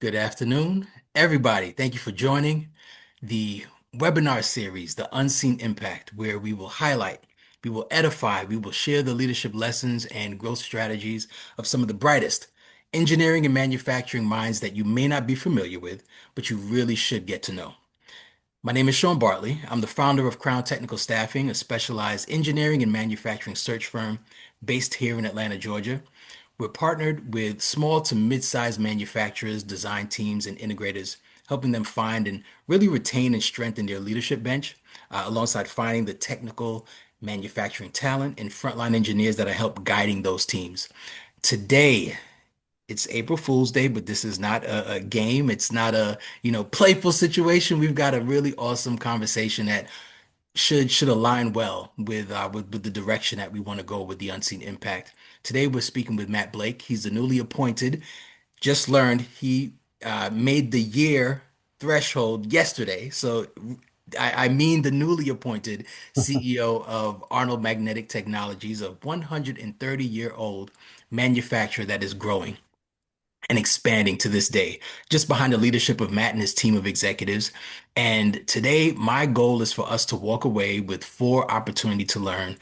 Good afternoon, everybody. Thank you for joining the webinar series, The Unseen Impact, where we will highlight, we will edify, we will share the leadership lessons and growth strategies of some of the brightest engineering and manufacturing minds that you may not be familiar with, but you really should get to know. My name is Sean Bartley. I'm the founder of Crown Technical Staffing, a specialized engineering and manufacturing search firm based here in Atlanta, Georgia. We're partnered with small to mid-sized manufacturers, design teams, and integrators, helping them find and really retain and strengthen their leadership bench, alongside finding the technical manufacturing talent and frontline engineers that are help guiding those teams. Today, it's April Fool's Day, but this is not a game. It's not a, playful situation. We've got a really awesome conversation that should align well with the direction that we want to go with the unseen impact. Today we're speaking with Matt Blake. He's the newly appointed, just learned he made the year threshold yesterday. So I mean the newly appointed CEO of Arnold Magnetic Technologies, a 130-year-old manufacturer that is growing and expanding to this day, just behind the leadership of Matt and his team of executives. And today, my goal is for us to walk away with four opportunity to learn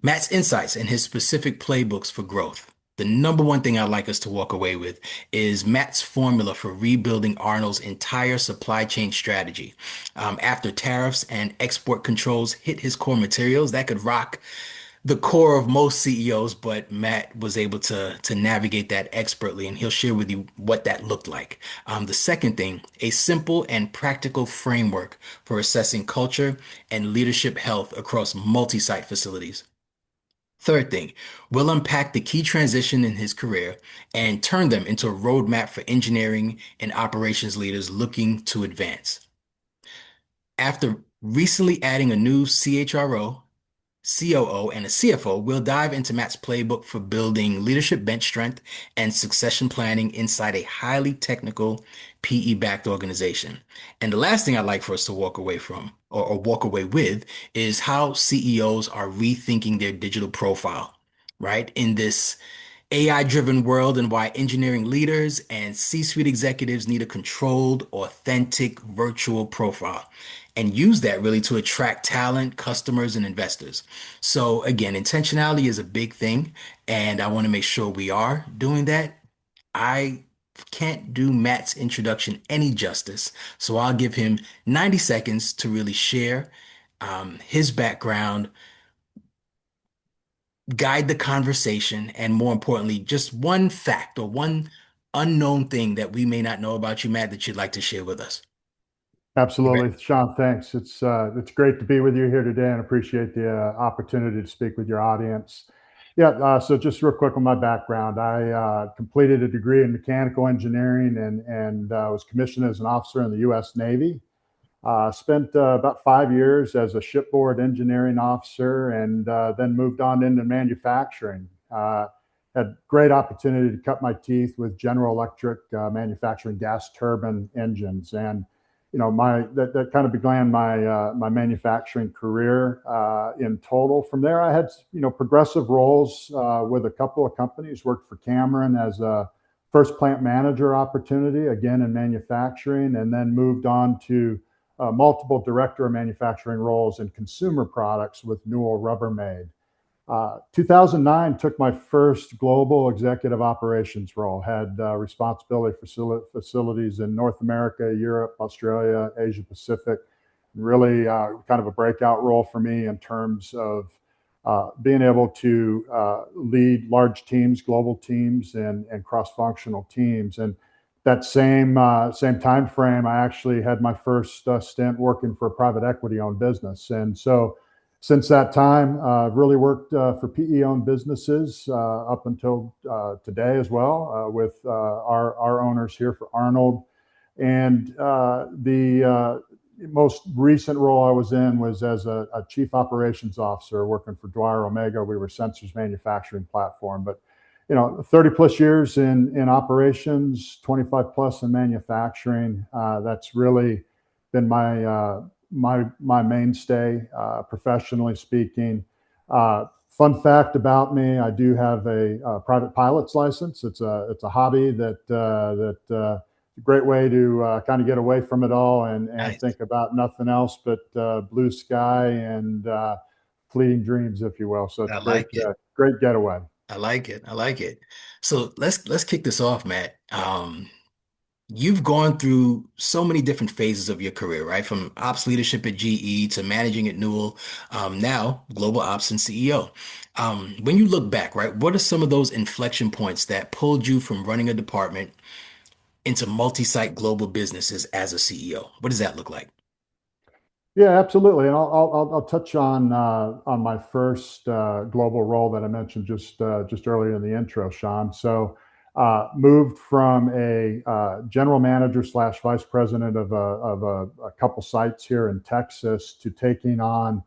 Matt's insights and his specific playbooks for growth. The number one thing I'd like us to walk away with is Matt's formula for rebuilding Arnold's entire supply chain strategy. After tariffs and export controls hit his core materials, that could rock the core of most CEOs, but Matt was able to navigate that expertly, and he'll share with you what that looked like. The second thing, a simple and practical framework for assessing culture and leadership health across multi-site facilities. Third thing, we'll unpack the key transition in his career and turn them into a roadmap for engineering and operations leaders looking to advance. After recently adding a new CHRO, COO, and a CFO, we'll dive into Matt's playbook for building leadership bench strength and succession planning inside a highly technical PE-backed organization. And the last thing I'd like for us to walk away from or walk away with is how CEOs are rethinking their digital profile, right? In this AI-driven world and why engineering leaders and C-suite executives need a controlled, authentic virtual profile and use that really to attract talent, customers, and investors. So again, intentionality is a big thing, and I want to make sure we are doing that. I can't do Matt's introduction any justice, so I'll give him 90 seconds to really share his background, guide the conversation, and more importantly, just one fact or one unknown thing that we may not know about you, Matt, that you'd like to share with us. You ready? Absolutely, Sean. Thanks. It's great to be with you here today, and appreciate the opportunity to speak with your audience. Yeah. So just real quick on my background, I completed a degree in mechanical engineering and was commissioned as an officer in the U.S. Navy. Spent about 5 years as a shipboard engineering officer, and then moved on into manufacturing. Had great opportunity to cut my teeth with General Electric manufacturing gas turbine engines, and my that kind of began my manufacturing career in total. From there, I had progressive roles with a couple of companies. Worked for Cameron as a first plant manager opportunity, again in manufacturing, and then moved on to multiple director of manufacturing roles in consumer products with Newell Rubbermaid. 2009 took my first global executive operations role, had responsibility for facilities in North America, Europe, Australia, Asia Pacific. Really kind of a breakout role for me in terms of being able to lead large teams, global teams, and cross-functional teams. And that same time frame, I actually had my first stint working for a private equity-owned business. And so since that time, really worked for PE-owned businesses up until today as well, with our owners here for Arnold. And the most recent role I was in was as a chief operations officer working for DwyerOmega. We were sensors manufacturing platform, but 30 plus years in operations, 25 plus in manufacturing. That's really been my mainstay, professionally speaking. Fun fact about me: I do have a private pilot's license. It's a hobby that a great way to kind of get away from it all and Nice. think about nothing else but blue sky and fleeting dreams, if you will. So it's I a great, like it. great getaway. I like it. I like it. So let's kick this off, Matt. You've gone through so many different phases of your career, right? From ops leadership at GE to managing at Newell, now global ops and CEO. When you look back, right, what are some of those inflection points that pulled you from running a department into multi-site global businesses as a CEO? What does that look like? Yeah, absolutely. And I'll touch on my first global role that I mentioned just earlier in the intro, Sean. So moved from a general manager slash vice president of a couple sites here in Texas to taking on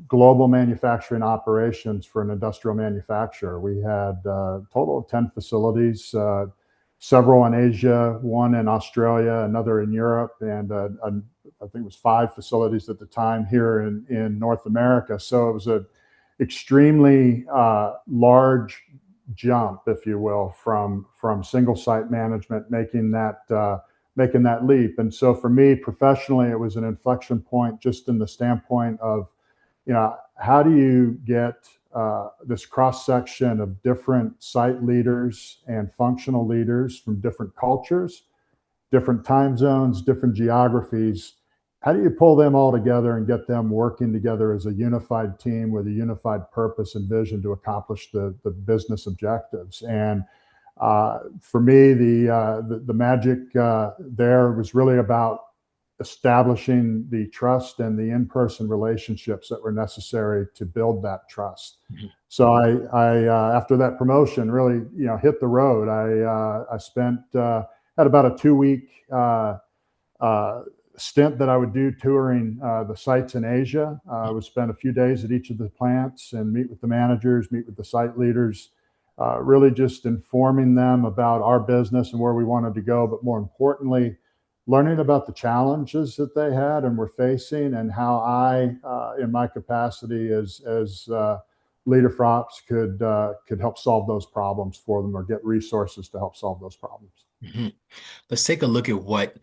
global manufacturing operations for an industrial manufacturer. We had a total of 10 facilities, several in Asia, one in Australia, another in Europe, and I think it was 5 facilities at the time here in North America. So it was an extremely large jump, if you will, from single site management, making that leap. And so for me professionally, it was an inflection point just in the standpoint of, how do you get this cross section of different site leaders and functional leaders from different cultures, different time zones, different geographies? How do you pull them all together and get them working together as a unified team with a unified purpose and vision to accomplish the business objectives? And for me, the magic there was really about establishing the trust and the in-person relationships that were necessary to build that trust. Mhm. So I after that promotion, really, hit the road. I spent had about a 2 week uh, stint that I would do touring the sites in Asia. I would spend a few days at each of the plants and meet with the managers, meet with the site leaders, really just informing them about our business and where we wanted to go, but more importantly, learning about the challenges that they had and were facing, and how I, in my capacity as leader for ops, could help solve those problems for them or get resources to help solve those problems. Mhm. Let's take a look at what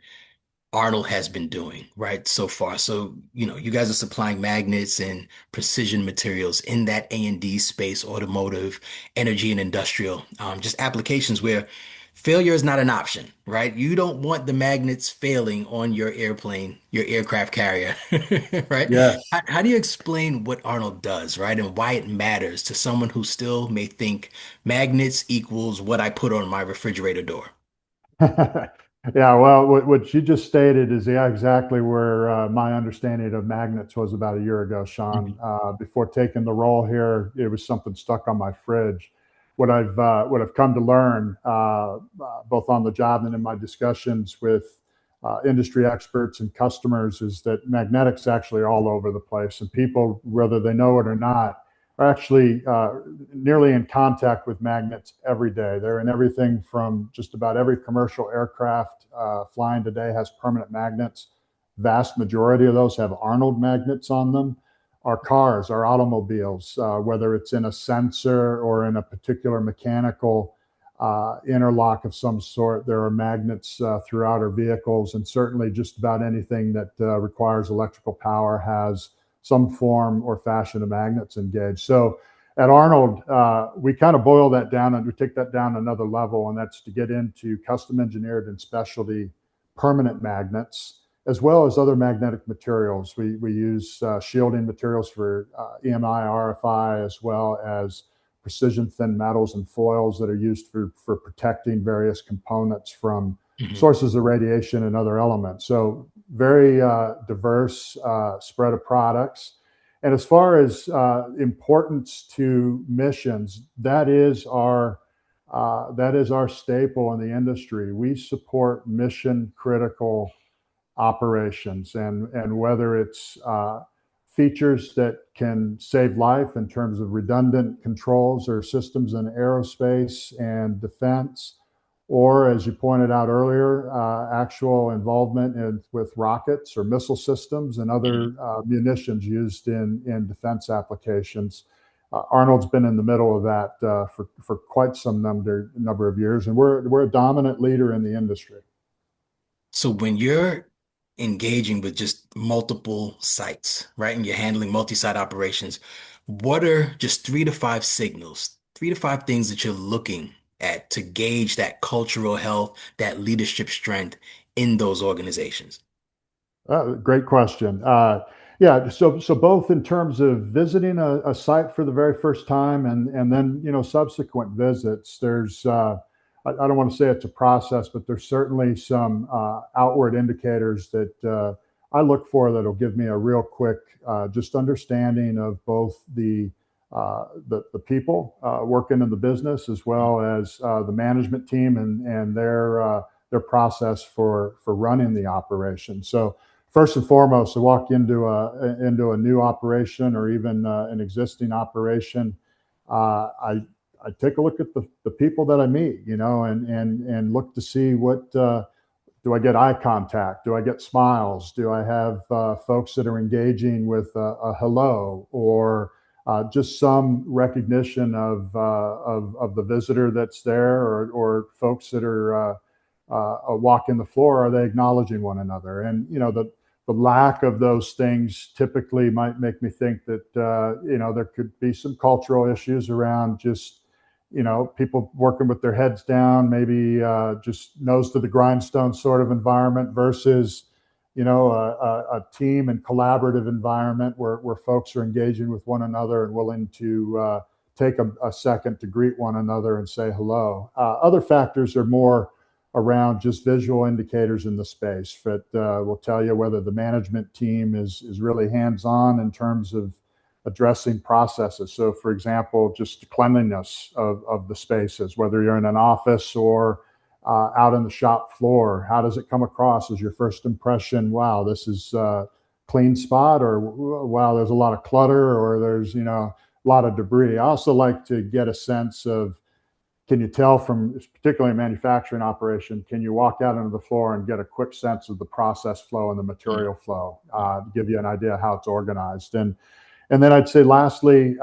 Arnold has been doing, right, so far. So, you guys are supplying magnets and precision materials in that A&D space, automotive, energy, and industrial, just applications where failure is not an option, right? You don't want the magnets failing on your airplane, your aircraft carrier, right? Yes. How do you explain what Arnold does, right, and why it matters to someone who still may think magnets equals what I put on my refrigerator door? Yeah, well, what you just stated is, yeah, exactly where my understanding of magnets was about a year ago, Sean. Mhm. Before taking the role here, it was something stuck on my fridge. What I've come to learn, both on the job and in my discussions with industry experts and customers, is that magnetics actually are all over the place, and people, whether they know it or not, are actually nearly in contact with magnets every day. They're in everything from just about every commercial aircraft flying today has permanent magnets. Vast majority of those have Arnold magnets on them. Our cars, our automobiles, whether it's in a sensor or in a particular mechanical interlock of some sort, there are magnets throughout our vehicles, and certainly just about anything that requires electrical power has some form or fashion of magnets engaged. So at Arnold, we kind of boil that down and we take that down another level, and that's to get into custom engineered and specialty permanent magnets, as well as other magnetic materials. We use shielding materials for EMI, RFI, as well as precision thin metals and foils that are used for protecting various components from Mhm. sources of radiation and other elements. So very diverse spread of products. And as far as importance to missions, that is our staple in the industry. We support mission critical operations, and whether it's features that can save life in terms of redundant controls or systems in aerospace and defense, or as you pointed out earlier, actual involvement with rockets or missile systems and other munitions used in defense applications. Arnold's been in the middle of that for quite some number of years, and we're a dominant leader in the industry. So when you're engaging with just multiple sites, right, and you're handling multi-site operations, what are just 3 to 5 signals, 3 to 5 things that you're looking at to gauge that cultural health, that leadership strength in those organizations? Great question. Yeah, so both in terms of visiting a site for the very first time and then subsequent visits, there's I don't want to say it's a process, but there's certainly some outward indicators that I look for that'll give me a real quick just understanding of both the people working in the business as well as the management team and their process for running the operation. So first and foremost, to walk into a new operation or even an existing operation, I take a look at the people that I meet, and look to see what do I get eye contact? Do I get smiles? Do I have folks that are engaging with a hello or just some recognition of the visitor that's there, or folks that are walking the floor? Are they acknowledging one another? And the lack of those things typically might make me think that there could be some cultural issues around just people working with their heads down, maybe just nose to the grindstone sort of environment versus a team and collaborative environment where folks are engaging with one another and willing to take a second to greet one another and say hello. Other factors are more around just visual indicators in the space that will tell you whether the management team is really hands-on in terms of addressing processes. So, for example, just the cleanliness of the spaces, whether you're in an office or out on the shop floor. How does it come across as your first impression? Wow, this is a clean spot, or wow, there's a lot of clutter, or there's a lot of debris. I also like to get a sense of, can you tell from, particularly a manufacturing operation, can you walk out onto the floor and get a quick sense of the process flow and the material flow to give you an idea how it's organized? And then I'd say lastly,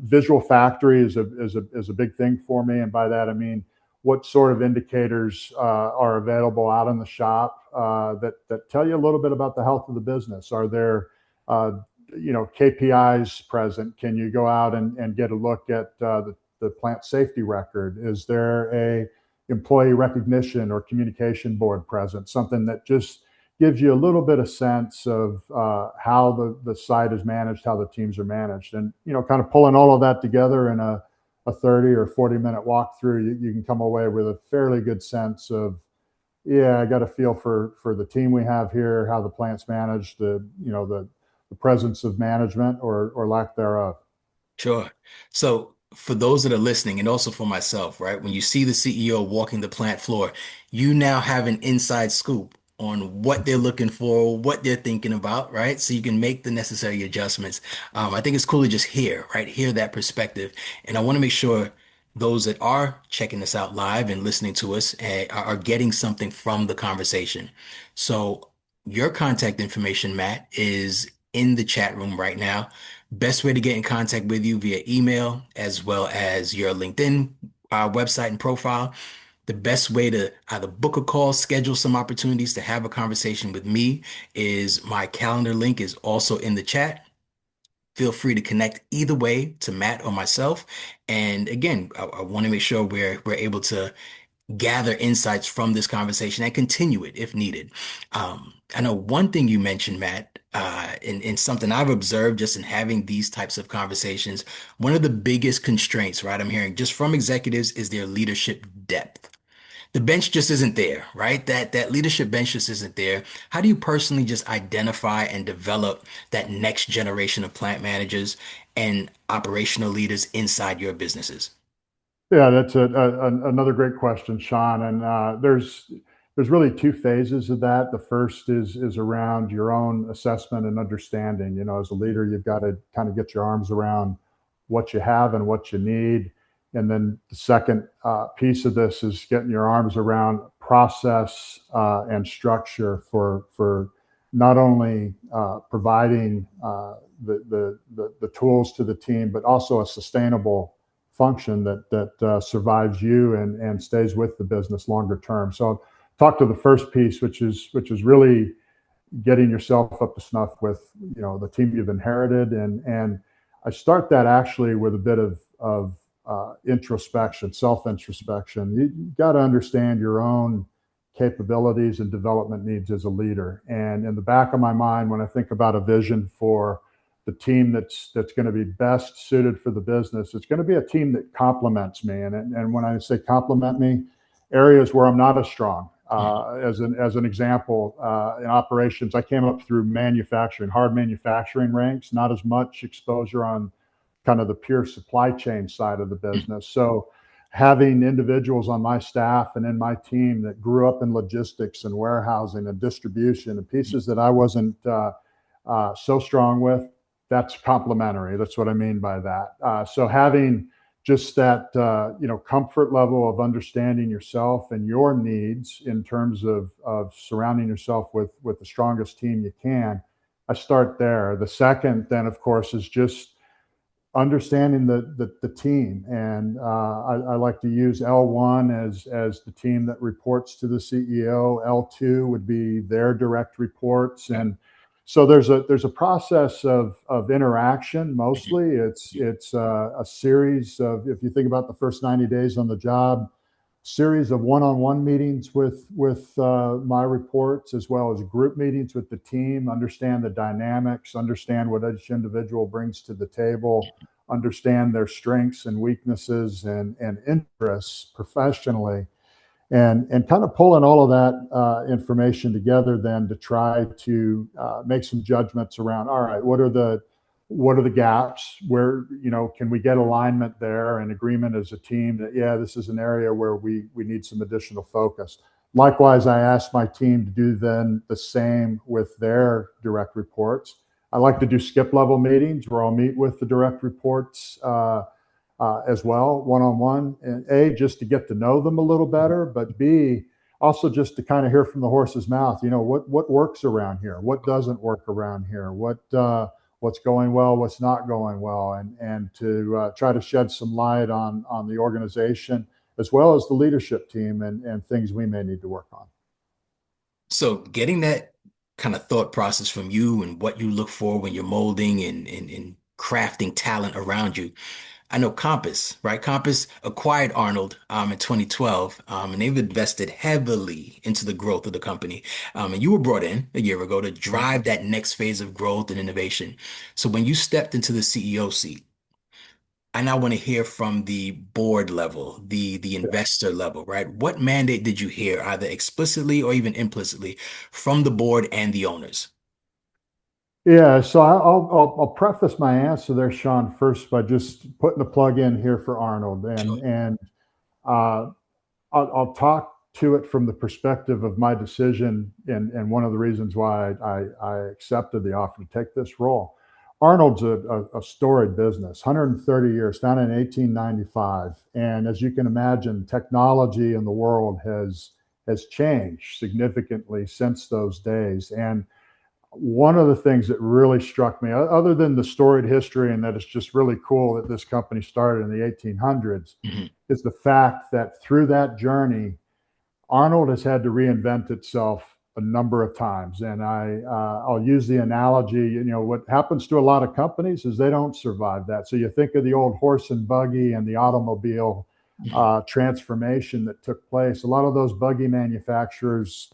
visual factory is a big thing for me. And by that, I mean, what sort of indicators are available out in the shop that tell you a little bit about the health of the business? Are there, KPIs present? Can you go out and get a look at the plant safety record? Is there a employee recognition or communication board present? Something that just gives you a little bit of sense of how the site is managed, how the teams are managed. And, kind of pulling all of that together in a 30 or 40-minute walkthrough, you can come away with a fairly good sense of, yeah, I got a feel for the team we have here, how the plant's managed, the presence of management or lack thereof. Sure. So for those that are listening, and also for myself, right, when you see the CEO walking the plant floor, you now have an inside scoop on what they're looking for, what they're thinking about, right? So you can make the necessary adjustments. I think it's cool to just hear, right? Hear that perspective. And I want to make sure those that are checking this out live and listening to us are getting something from the conversation. So your contact information, Matt, is in the chat room right now. Best way to get in contact with you via email as well as your LinkedIn website and profile. The best way to either book a call, schedule some opportunities to have a conversation with me is my calendar link is also in the chat. Feel free to connect either way to Matt or myself. And again, I want to make sure we're able to gather insights from this conversation and continue it if needed. I know one thing you mentioned, Matt, and something I've observed just in having these types of conversations, one of the biggest constraints, right, I'm hearing just from executives is their leadership depth. The bench just isn't there, right? That leadership bench just isn't there. How do you personally just identify and develop that next generation of plant managers and operational leaders inside your businesses? Yeah, that's another great question, Sean. And there's really two phases of that. The first is around your own assessment and understanding. As a leader, you've got to kind of get your arms around what you have and what you need. And then the second piece of this is getting your arms around process and structure for not only providing the tools to the team, but also a sustainable function that survives you and stays with the business longer term. So talk to the first piece, which is really getting yourself up to snuff with the team you've inherited, and I start that actually with a bit of introspection, self introspection. You got to understand your own capabilities and development needs as a leader. And in the back of my mind, when I think about a vision for the team that's going to be best suited for the business, it's going to be a team that complements me. And when I say complement me, areas where I'm not as strong. As an example, in operations, I came up through manufacturing, hard manufacturing ranks, not as much exposure on kind of the pure supply chain side of the business. So having individuals on my staff and in my team that grew up in logistics and warehousing and distribution and pieces that I wasn't so strong with, that's complementary. That's what I mean by that. So having just that comfort level of understanding yourself and your needs in terms of surrounding yourself with the strongest team you can. I start there. The second, then, of course, is just understanding the team, and I like to use L1 as the team that reports to the CEO. L2 would be their direct reports, and so there's a process of interaction. Mostly, it's a series of, if you think about the first 90 days on the job, series of one-on-one meetings with my reports, as well as group meetings with the team. Understand the dynamics, understand what each individual brings to the table, understand their strengths and weaknesses and interests professionally, and kind of pulling all of that information together then to try to make some judgments around, all right, what are the gaps, where can we get alignment there and agreement as a team that, yeah, this is an area where we need some additional focus. Likewise, I asked my team to do then the same with their direct reports. I like to do skip level meetings where I'll meet with the direct reports as well, one-on-one, and A, just to get to know them a little better, but B, also just to kind of hear from the horse's mouth, what works around here, what doesn't work around here, what's going well, what's not going well, and to try to shed some light on the organization as well as the leadership team and things we may need to work on. So getting that kind of thought process from you and what you look for when you're molding and crafting talent around you. I know Compass, right? Compass acquired Arnold in 2012, and they've invested heavily into the growth of the company. And you were brought in a year ago to drive that next phase of growth and innovation. So when you stepped into the CEO seat, I now want to hear from the board level, the Yeah. investor level, right? What mandate did you hear, either explicitly or even implicitly, from the board and the owners? Yeah, so I'll preface my answer there, Sean, first by just putting the plug in here for Arnold, Sure. and uh, I'll talk to it from the perspective of my decision and one of the reasons why I accepted the offer to take this role. Arnold's a storied business, 130 years, founded in 1895, and as you can imagine, technology in the world has changed significantly since those days. And one of the things that really struck me, other than the storied history and that it's just really cool that this company started in the 1800s, Mhm. is the fact that through that journey, Arnold has had to reinvent itself a number of times. And I'll use the analogy, what happens to a lot of companies is they don't survive that. So you think of the old horse and buggy and the automobile Mhm. transformation that took place. A lot of those buggy manufacturers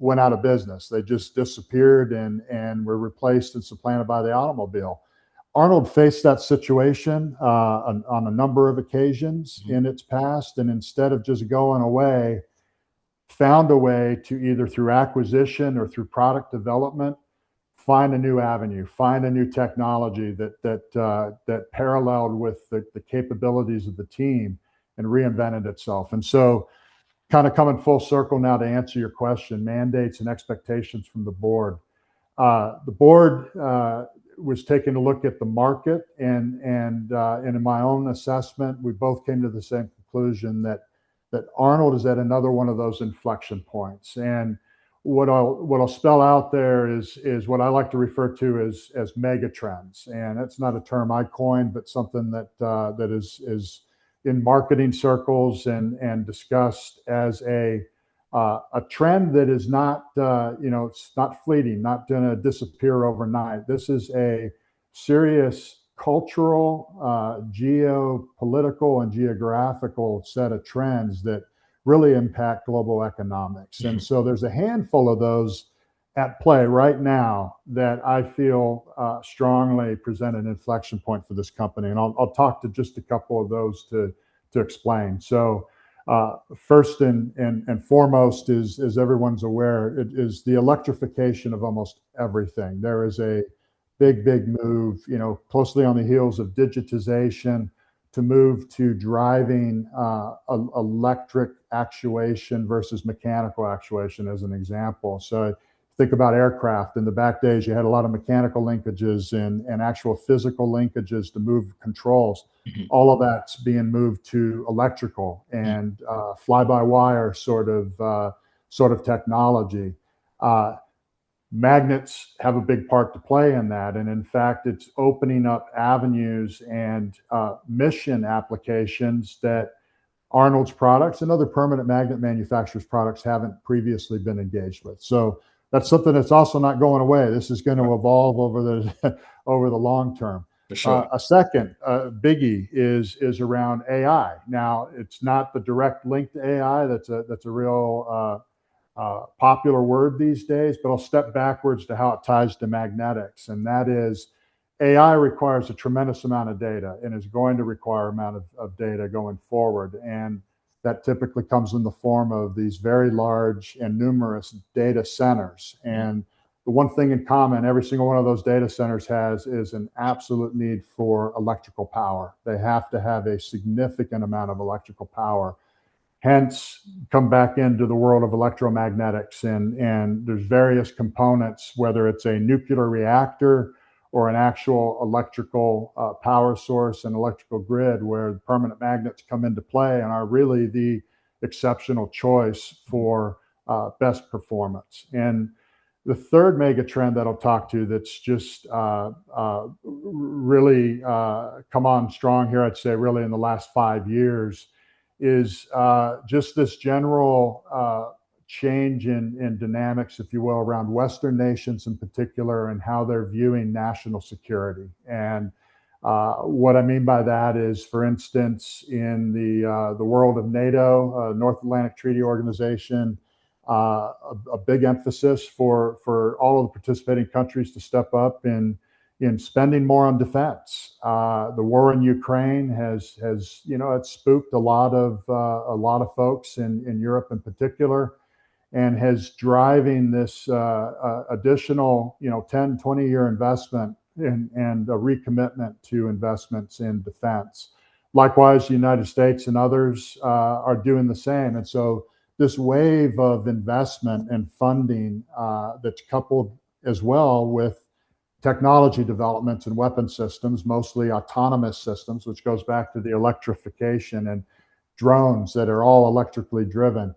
went out of business. They just disappeared and were replaced and supplanted by the automobile. Arnold faced that situation on a number of occasions Mhm. in its past, and instead of just going away, found a way to either through acquisition or through product development find a new avenue, find a new technology that paralleled with the capabilities of the team and reinvented itself. And so, kind of coming full circle now to answer your question, mandates and expectations from the board. The board was taking a look at the market, and in my own assessment, we both came to the same conclusion that Arnold is at another one of those inflection points. And what I'll spell out there is what I like to refer to as mega trends, and that's not a term I coined, but something that is in marketing circles and discussed as A trend that is not, it's not fleeting, not going to disappear overnight. This is a serious cultural, geopolitical, and geographical set of trends that really impact global economics. And Mhm. so there's a handful of those at play right now that I feel strongly present an inflection point for this company. And I'll talk to just a couple of those to explain. So, first and foremost is, as everyone's aware, it is the electrification of almost everything. There is a big move, closely on the heels of digitization to move to driving electric actuation versus mechanical actuation, as an example. So think about aircraft. In the back days, you had a lot of mechanical linkages and actual physical linkages to move controls. Mhm. All of that's being moved to electrical Mhm. and fly-by-wire sort of technology. Uh, Magnets have a big part to play in that, and in fact, it's opening up avenues and mission applications that Arnold's products and other permanent magnet manufacturers' products haven't previously been engaged with. So that's something that's also not going away. This is going to evolve over the over the long term. For sure. A second biggie is around AI. Now, it's not the direct link to AI. That's a real popular word these days, but I'll step backwards to how it ties to magnetics, and that is AI requires a tremendous amount of data and is going to require amount of data going forward. And that typically comes in the form of these very large and numerous data centers. Mhm. And the one thing in common every single one of those data centers has is an absolute need for electrical power. They have to have a significant amount of electrical power, hence come back into the world of electromagnetics, and there's various components, whether it's a nuclear reactor or an actual electrical power source and electrical grid, where the permanent magnets come into play and are really the exceptional choice for best performance. And the third mega trend that I'll talk to that's just really come on strong here, I'd say really in the last 5 years, is just this general change in dynamics, if you will, around Western nations in particular and how they're viewing national security. And what I mean by that is, for instance, in the world of NATO, North Atlantic Treaty Organization, a big emphasis for all of the participating countries to step up in spending more on defense. The war in Ukraine has it's spooked a lot of folks in Europe in particular, and has driving this additional 10, 20-year investment and a recommitment to investments in defense. Likewise, the United States and others are doing the same. And so this wave of investment and funding that's coupled as well with technology developments and weapon systems, mostly autonomous systems, which goes back to the electrification and drones that are all electrically driven.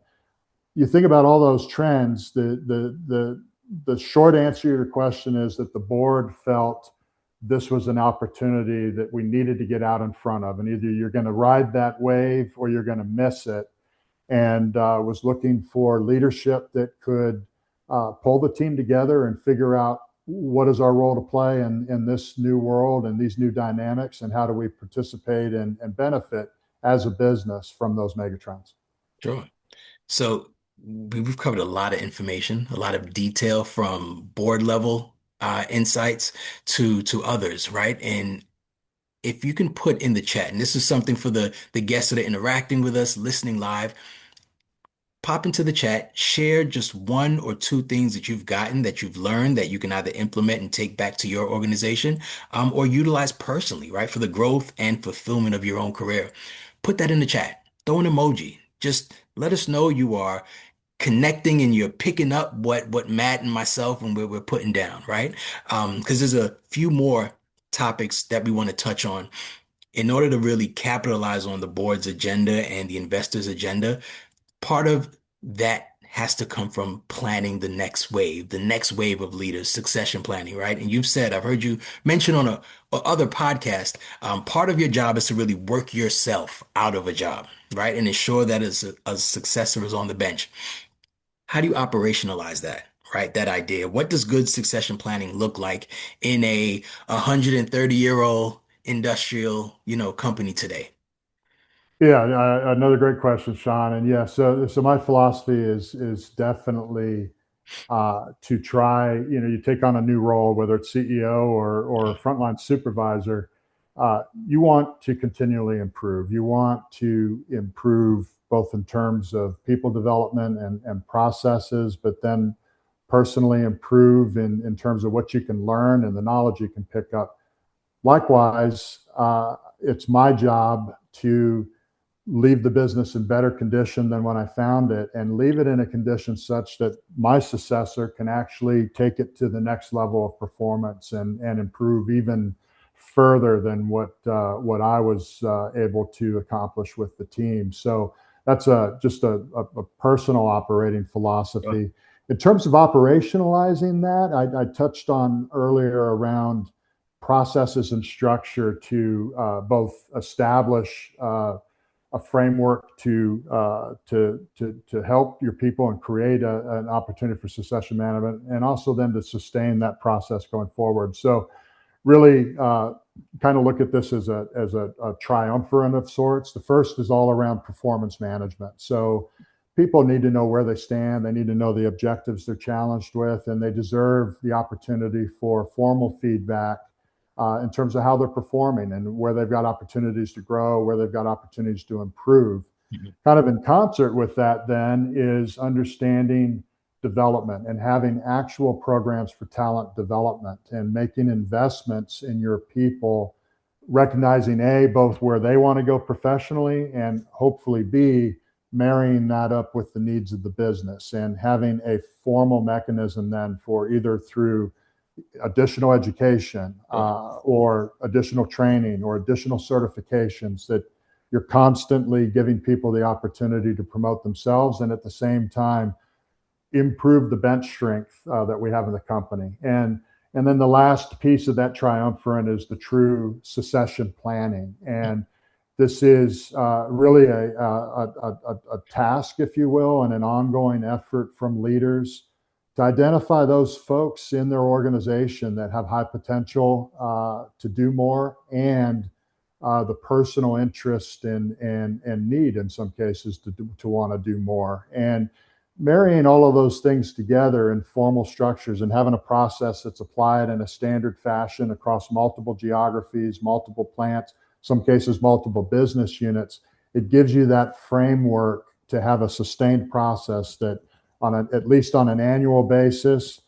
You think about all those trends, the short answer to your question is that the board felt this was an opportunity that we needed to get out in front of, and either you're going to ride that wave or you're going to miss it. And was looking for leadership that could pull the team together and figure out what is our role to play in this new world and these new dynamics, and how do we participate and benefit as a business from those megatrends. Sure. So we've covered a lot of information, a lot of detail from board level insights to others, right? And if you can put in the chat, and this is something for the guests that are interacting with us, listening live, pop into the chat, share just one or two things that you've gotten, that you've learned, that you can either implement and take back to your organization, or utilize personally, right, for the growth and fulfillment of your own career. Put that in the chat. Throw an emoji. Just let us know you are connecting and you're picking up what Matt and myself and we're putting down, right? Because there's a few more topics that we want to touch on in order to really capitalize on the board's agenda and the investors' agenda. Part of that has to come from planning the next wave of leaders, succession planning, right? And you've said, I've heard you mention on a other podcast, part of your job is to really work yourself out of a job, right? And ensure that a successor is on the bench. how do you operationalize that, right? That idea. What does good succession planning look like in a 130-year-old industrial, company today? Yeah, another great question, Sean. And yeah, so my philosophy is definitely to try. You take on a new role, whether it's CEO or frontline supervisor. You want to continually improve. You want to improve both in terms of people development and processes, but then personally improve in terms of what you can learn and the knowledge you can pick up. Likewise, it's my job to leave the business in better condition than when I found it, and leave it in a condition such that my successor can actually take it to the next level of performance and improve even further than what I was able to accomplish with the team. So that's just a personal operating Sure. philosophy. In terms of operationalizing that, I touched on earlier around processes and structure to both establish a framework to help your people and create an opportunity for succession management, and also then to sustain that process going forward. So really kind of look at this as a triumvirate of sorts. The first is all around performance management. So people need to know where they stand. They need to know the objectives they're challenged with, and they deserve the opportunity for formal feedback in terms of how they're performing and where they've got opportunities to grow, where they've got opportunities to improve. Mhm. Kind of in concert with that, then, is understanding development and having actual programs for talent development and making investments in your people, recognizing A, both where they want to go professionally, and hopefully B, marrying that up with the needs of the business and having a formal mechanism then for either through additional education Sure. or additional training or additional certifications, that you're constantly giving people the opportunity to promote themselves and at the same time improve the bench strength that we have in the company. And then the last piece of that triumvirate is the true succession planning. And this is really a task, if you will, and an ongoing effort from leaders to identify those folks in their organization that have high potential to do more, and the personal interest and need in some cases to want to do more. And marrying all of those things together in formal structures and having a process that's applied in a standard fashion across multiple geographies, multiple plants, some cases multiple business units, it gives you that framework to have a sustained process that at least on an annual basis,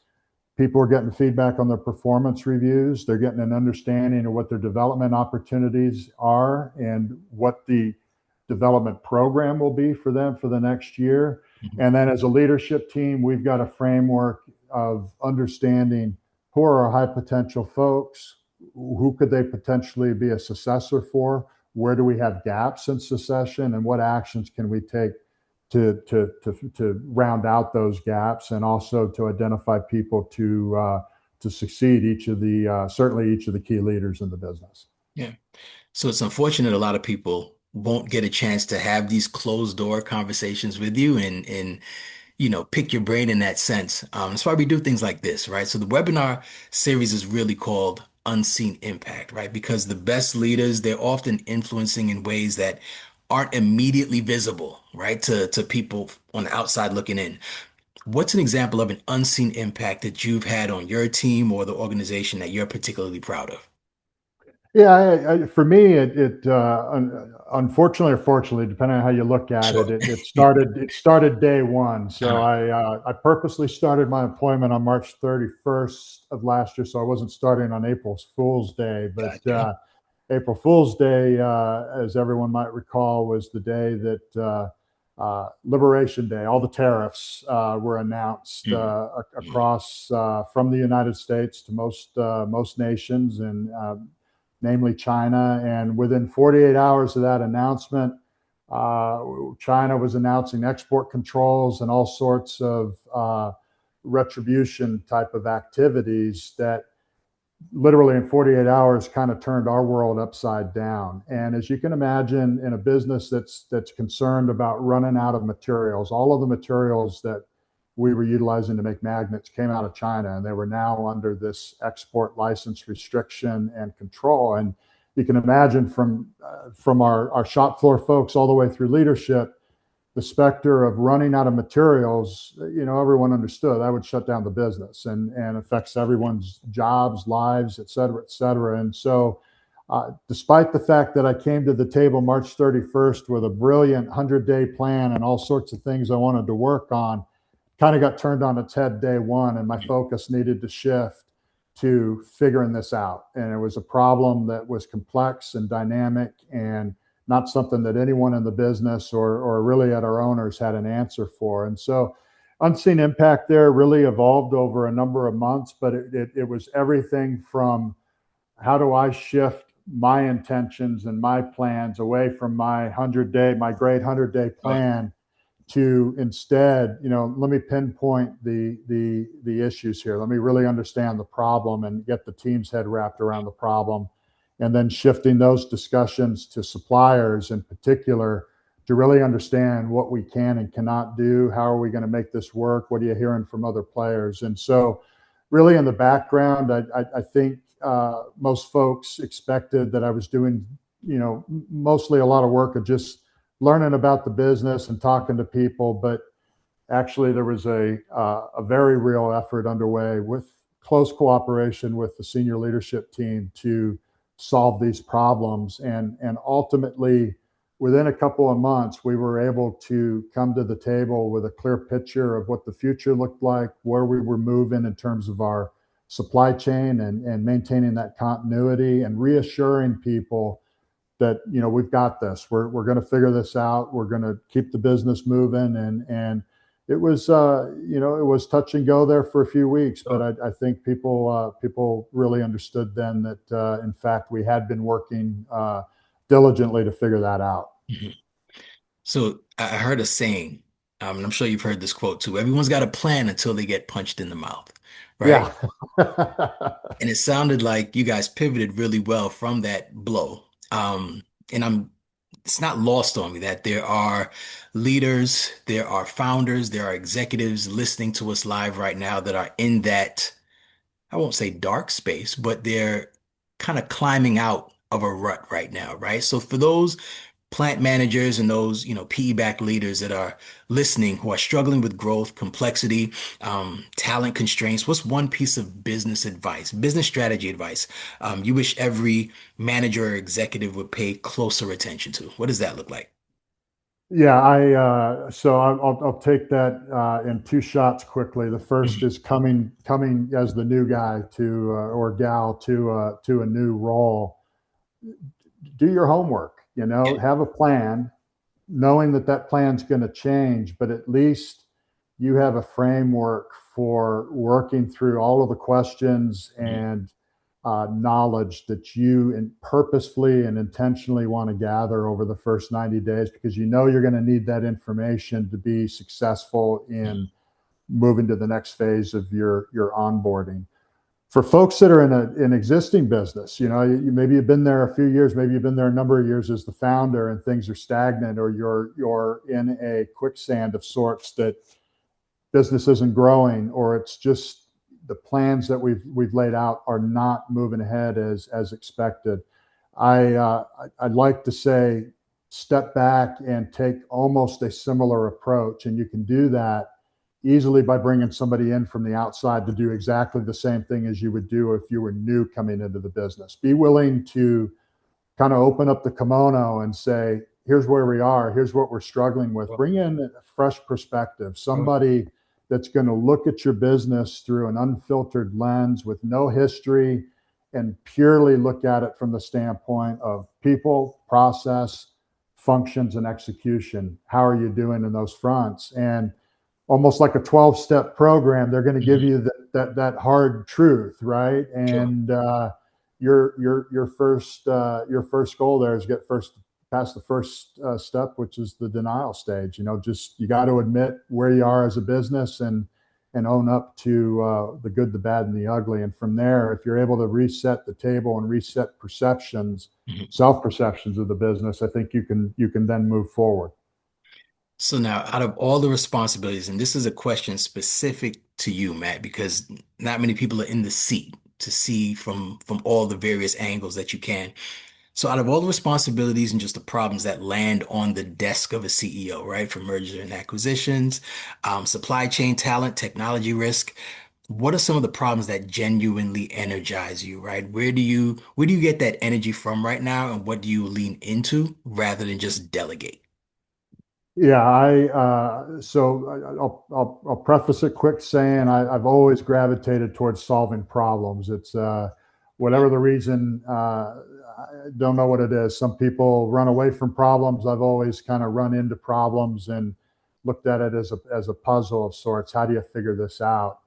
people are getting feedback on their performance reviews. They're getting an understanding of what their development opportunities are and what the development program will be for them for the next year. Mhm. And then as a leadership team, we've got a framework of understanding who are our high potential folks, who could they potentially be a successor for, where do we have gaps in succession, and what actions can we take to round out those gaps, and also to identify people to succeed each of the certainly each of the key leaders in the business. Yeah. So it's unfortunate a lot of people won't get a chance to have these closed door conversations with you and pick your brain in that sense. That's why we do things like this, right? So the webinar series is really called Unseen Impact, right? Because the best leaders, they're often influencing in ways that aren't immediately visible, right? To people on the outside looking in. What's an example of an unseen impact that you've had on your team or the organization that you're particularly proud of? Yeah, for me, unfortunately or fortunately, depending on how you look at Sure. it, it Yeah. started day one. So Uh, I purposely started my employment on March 31st of last year, so I wasn't starting on April Fool's Day. But gotcha. April Fool's Day, as everyone might recall, was the day that Liberation Day. All the tariffs were announced Mhm. Mhm. across from the United States to most nations, and namely China. And within 48 hours of that announcement, China was announcing export controls and all sorts of retribution type of activities that literally in 48 hours kind of turned our world upside down. And as you can imagine, in a business that's concerned about running out of materials, all of the materials that we were utilizing to make magnets came out of China, and they were now under this export license restriction and control. And you can imagine from our shop floor folks all the way through leadership, the specter of running out of materials, everyone understood that would shut down the business and affects everyone's jobs, lives, et cetera, et cetera. And so, despite the fact that I came to the table March 31st with a brilliant 100-day plan and all sorts of things I wanted to work on, kind of got turned on its head day one, and my focus needed to shift to figuring this out. And it was a problem that was complex and dynamic and not something that anyone in the business or really at our owners had an answer for. And so unseen impact there really evolved over a number of months, but it was everything from how do I shift my intentions and my plans away from my great 100-day plan to instead, let me pinpoint the issues here. Let me really understand the problem and get the team's head wrapped around the problem, and then shifting those discussions to suppliers in particular to really understand what we can and cannot do. How are we going to make this work? What are you hearing from other players? And so really in the background, I think most folks expected that I was doing, mostly a lot of work of just learning about the business and talking to people. But actually there was a very real effort underway with close cooperation with the senior leadership team to solve these problems. And ultimately, within a couple of months, we were able to come to the table with a clear picture of what the future looked like, where we were moving in terms of our supply chain and maintaining that continuity and reassuring people that, we've got this, we're going to figure this out. We're going to keep the business moving. And it was, it was touch and go there for a few weeks, but I think people really understood then that, in fact, we had been working diligently to figure that out. Mhm. So I heard a saying, and I'm sure you've heard this quote too. Everyone's got a plan until they get punched in the mouth, right? Yeah. And it sounded like you guys pivoted really well from that blow. And it's not lost on me that there are leaders, there are founders, there are executives listening to us live right now that are in that, I won't say dark space, but they're kind of climbing out of a rut right now, right? So for those plant managers and those, PE-backed leaders that are listening who are struggling with growth, complexity, talent constraints, what's one piece of business advice, business strategy advice, you wish every manager or executive would pay closer attention to? What does that look like? Yeah, so I'll take that in two shots quickly. The first Mhm. is coming as the new guy to or gal to a new role. Do your homework, Yeah. have a plan, knowing that that plan's going to change, but at least you have a framework for working through all of the questions Mhm. and knowledge that you purposefully and intentionally want to gather over the first 90 days, because you're going to need that information to be successful in moving to the next phase of your onboarding. For folks that are in an existing business, maybe you've been there a few years, maybe you've been there a number of years as the founder, and things are stagnant, or you're in a quicksand of sorts that business isn't growing, or it's just the plans that we've laid out are not moving ahead as expected. I'd like to say step back and take almost a similar approach, and you can do that easily by bringing somebody in from the outside to do exactly the same thing as you would do if you were new coming into the business. Be willing to kind of open up the kimono and say, here's where we are, here's what we're struggling with. Bring in a fresh perspective, somebody that's going to look at your business through an unfiltered lens with no history and purely look at it from the standpoint of people, process, functions, and execution. How are you doing in those fronts? And almost like a 12-step program, they're going to give Mhm. you that hard truth, right? Sure. And your first goal there is get first past the first step, which is the denial stage. Just you got to admit where you are as a business and own up to the good, the bad, and the ugly. And from there, if you're able to reset the table and reset perceptions, Mhm. self perceptions of the business, I think you can then move forward. So now, out of all the responsibilities, and this is a question specific to you, Matt, because not many people are in the seat to see from all the various angles that you can. So out of all the responsibilities and just the problems that land on the desk of a CEO, right, for merger and acquisitions, supply chain talent, technology risk, what are some of the problems that genuinely energize you, right? Where do you get that energy from right now, and what do you lean into rather than just delegate? Yeah, I'll preface it quick saying I've always gravitated towards solving problems. It's whatever the reason, I don't know what it is. Some people run away from problems. I've always kind of run into problems and looked at it as a puzzle of sorts. How do you figure this out?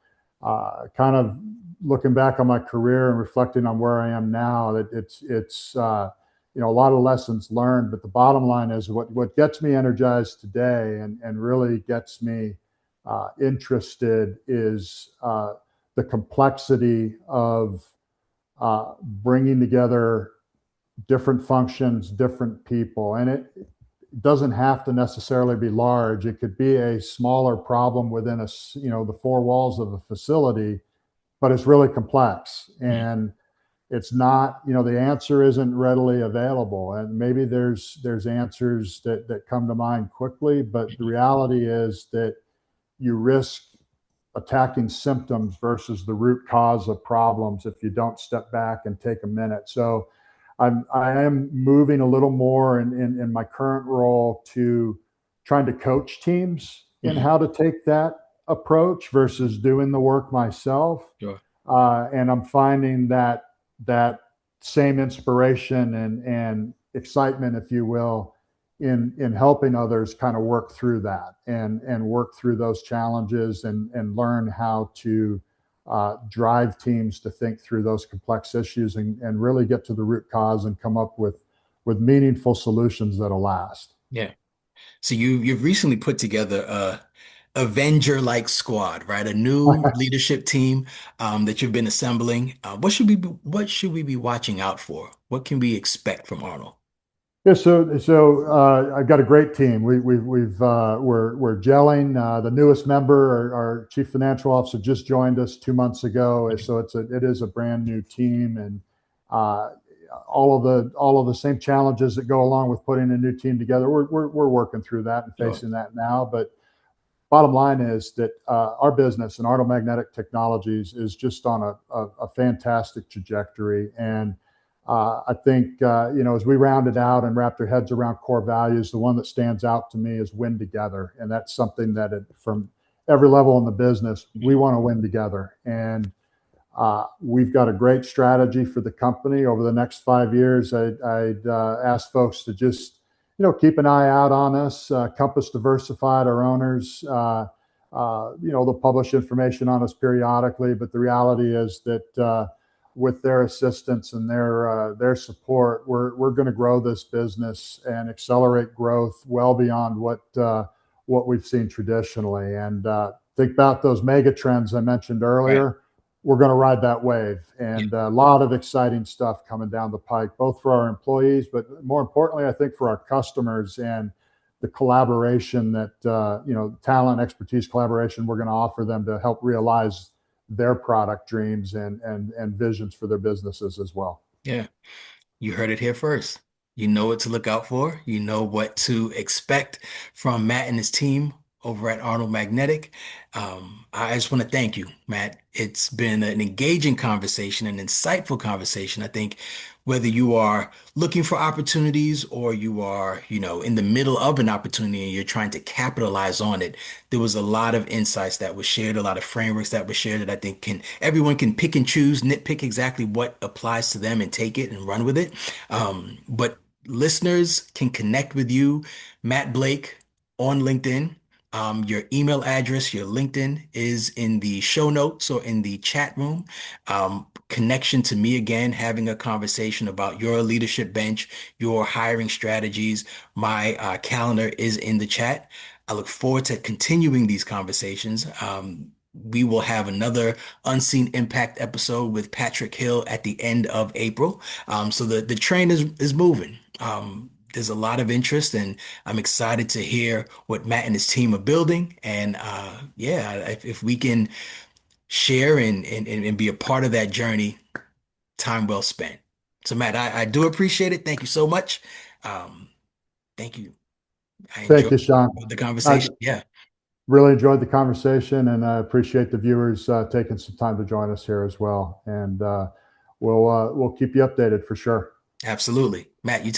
Kind of looking back on my career and reflecting on where I am now, a lot of lessons learned, but the bottom line is what gets me energized today and really gets me interested is the complexity of bringing together different functions, different people. And it doesn't have to necessarily be large. It could be a smaller problem within the four walls of a facility, but it's really complex. Mhm. And it's not, the answer isn't readily available. And maybe there's answers that come to mind quickly, but the reality is that you risk attacking symptoms versus the root cause of problems if you don't step back and take a minute. So I am moving a little more in my current role to trying to coach teams in Mhm. how to take that approach versus doing the work myself. Sure. And I'm finding that same inspiration and excitement, if you will, in helping others kind of work through that and work through those challenges and learn how to drive teams to think through those complex issues and really get to the root cause and come up with meaningful solutions that'll last. Yeah. So you've recently put together a Avenger-like squad, right? A new leadership team that you've been assembling. What should we be watching out for? What can we expect from Arnold? Yeah, so I've got a great team. We're gelling. The newest member, our chief financial officer, just joined us 2 months ago. So it is a brand new team, and uh, all of the same challenges that go along with putting a new team together. We're working through that and Sure. facing that now. But bottom line is that our business and Arnold Magnetic Technologies is just on a fantastic trajectory. And I think, as we rounded out and wrapped our heads around core values, the one that stands out to me is win together. And that's something from every level in the business, we Mhm. want to win together. And we've got a great strategy for the company over the next 5 years. I'd ask folks to just, keep an eye out on us. Compass Diversified, our owners, they'll publish information on us periodically. But the reality is that with their assistance and their support, we're going to grow this business and accelerate growth well beyond what we've seen traditionally. And think about those mega trends I mentioned Right. earlier. We're going to ride that wave, Yeah. and a lot of exciting stuff coming down the pike, both for our employees, but more importantly, I think for our customers and the collaboration that talent, expertise, collaboration we're going to offer them to help realize their product dreams and visions for their businesses as well. Yeah. You heard it here first. You know what to look out for. You know what to expect from Matt and his team over at Arnold Magnetic. I just want to thank you, Matt. It's been an engaging conversation, an insightful conversation. I think whether you are looking for opportunities or you are, in the middle of an opportunity and you're trying to capitalize on it, there was a lot of insights that were shared, a lot of frameworks that were shared that I think everyone can pick and choose, nitpick exactly what applies to them and take it and run with it. But listeners can connect with you, Matt Blake, on LinkedIn. Your email address, your LinkedIn is in the show notes or in the chat room. Connection to me again, having a conversation about your leadership bench, your hiring strategies. My calendar is in the chat. I look forward to continuing these conversations. We will have another Unseen Impact episode with Patrick Hill at the end of April. So the train is moving. there's a lot of interest, and I'm excited to hear what Matt and his team are building. And yeah, if we can share and be a part of that journey, time well spent. So, Matt, I do appreciate it. Thank you so much. Um, thank you. I Thank enjoyed you, Sean. the I conversation. Yeah, really enjoyed the conversation, and I appreciate the viewers taking some time to join us here as well. And we'll keep you updated for sure. absolutely. Matt, you